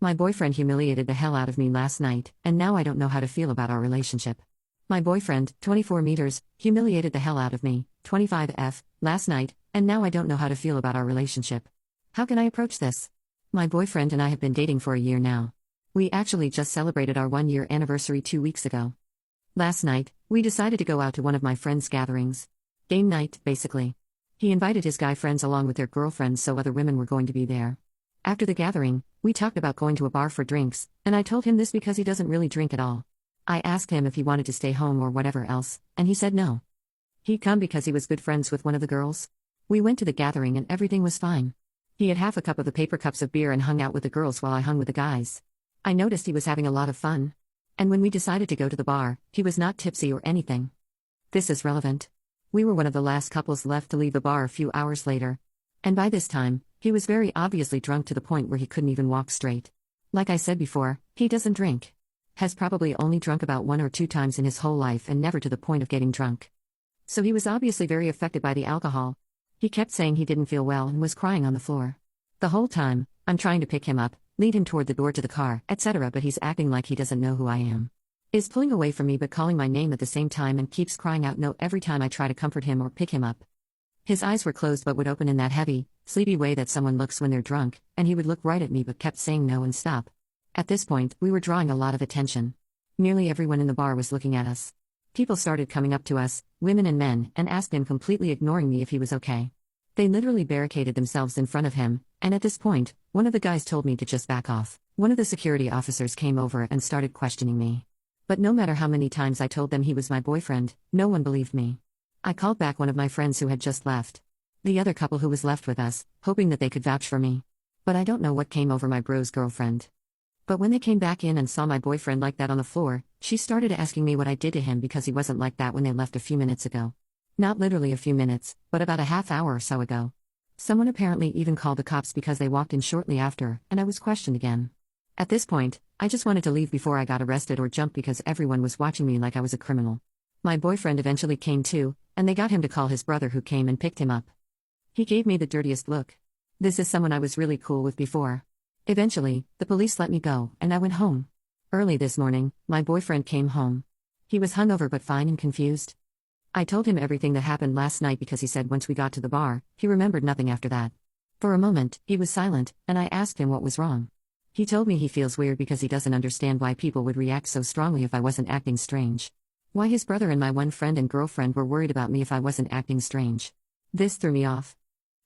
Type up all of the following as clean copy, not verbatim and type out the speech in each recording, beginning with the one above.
My boyfriend humiliated the hell out of me last night, and now I don't know how to feel about our relationship. My boyfriend, 24 meters, humiliated the hell out of me, 25F, last night, and now I don't know how to feel about our relationship. How can I approach this? My boyfriend and I have been dating for a year now. We actually just celebrated our 1-year anniversary 2 weeks ago. Last night, we decided to go out to one of my friends' gatherings. Game night, basically. He invited his guy friends along with their girlfriends, so other women were going to be there. After the gathering, we talked about going to a bar for drinks, and I told him this because he doesn't really drink at all. I asked him if he wanted to stay home or whatever else, and he said no. He'd come because he was good friends with one of the girls. We went to the gathering and everything was fine. He had half a cup of the paper cups of beer and hung out with the girls while I hung with the guys. I noticed he was having a lot of fun. And when we decided to go to the bar, he was not tipsy or anything. This is relevant. We were one of the last couples left to leave the bar a few hours later. And by this time, he was very obviously drunk to the point where he couldn't even walk straight. Like I said before, he doesn't drink. Has probably only drunk about 1 or 2 times in his whole life and never to the point of getting drunk. So he was obviously very affected by the alcohol. He kept saying he didn't feel well and was crying on the floor. The whole time, I'm trying to pick him up, lead him toward the door to the car, etc., but he's acting like he doesn't know who I am. Is pulling away from me but calling my name at the same time and keeps crying out no every time I try to comfort him or pick him up. His eyes were closed but would open in that heavy, sleepy way that someone looks when they're drunk, and he would look right at me but kept saying no and stop. At this point, we were drawing a lot of attention. Nearly everyone in the bar was looking at us. People started coming up to us, women and men, and asked him, completely ignoring me, if he was okay. They literally barricaded themselves in front of him, and at this point, one of the guys told me to just back off. One of the security officers came over and started questioning me. But no matter how many times I told them he was my boyfriend, no one believed me. I called back one of my friends who had just left. The other couple who was left with us, hoping that they could vouch for me. But I don't know what came over my bro's girlfriend. But when they came back in and saw my boyfriend like that on the floor, she started asking me what I did to him because he wasn't like that when they left a few minutes ago. Not literally a few minutes, but about a half hour or so ago. Someone apparently even called the cops because they walked in shortly after, and I was questioned again. At this point, I just wanted to leave before I got arrested or jumped because everyone was watching me like I was a criminal. My boyfriend eventually came too, and they got him to call his brother who came and picked him up. He gave me the dirtiest look. This is someone I was really cool with before. Eventually, the police let me go, and I went home. Early this morning, my boyfriend came home. He was hungover but fine and confused. I told him everything that happened last night because he said once we got to the bar, he remembered nothing after that. For a moment, he was silent, and I asked him what was wrong. He told me he feels weird because he doesn't understand why people would react so strongly if I wasn't acting strange. Why his brother and my one friend and girlfriend were worried about me if I wasn't acting strange. This threw me off.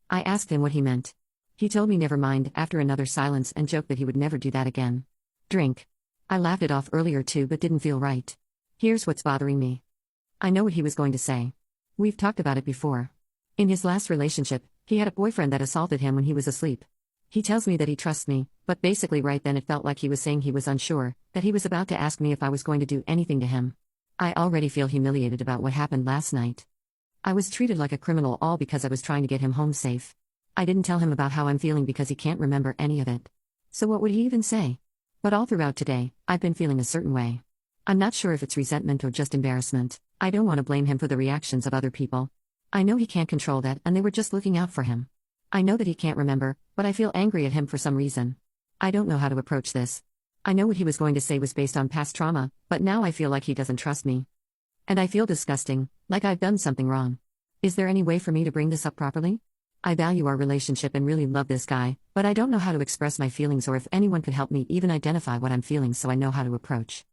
I asked him what he meant. He told me never mind after another silence and joked that he would never do that again. Drink. I laughed it off earlier too but didn't feel right. Here's what's bothering me. I know what he was going to say. We've talked about it before. In his last relationship, he had a boyfriend that assaulted him when he was asleep. He tells me that he trusts me, but basically right then it felt like he was saying he was unsure, that he was about to ask me if I was going to do anything to him. I already feel humiliated about what happened last night. I was treated like a criminal all because I was trying to get him home safe. I didn't tell him about how I'm feeling because he can't remember any of it. So what would he even say? But all throughout today, I've been feeling a certain way. I'm not sure if it's resentment or just embarrassment. I don't want to blame him for the reactions of other people. I know he can't control that and they were just looking out for him. I know that he can't remember, but I feel angry at him for some reason. I don't know how to approach this. I know what he was going to say was based on past trauma, but now I feel like he doesn't trust me. And I feel disgusting, like I've done something wrong. Is there any way for me to bring this up properly? I value our relationship and really love this guy, but I don't know how to express my feelings or if anyone could help me even identify what I'm feeling so I know how to approach.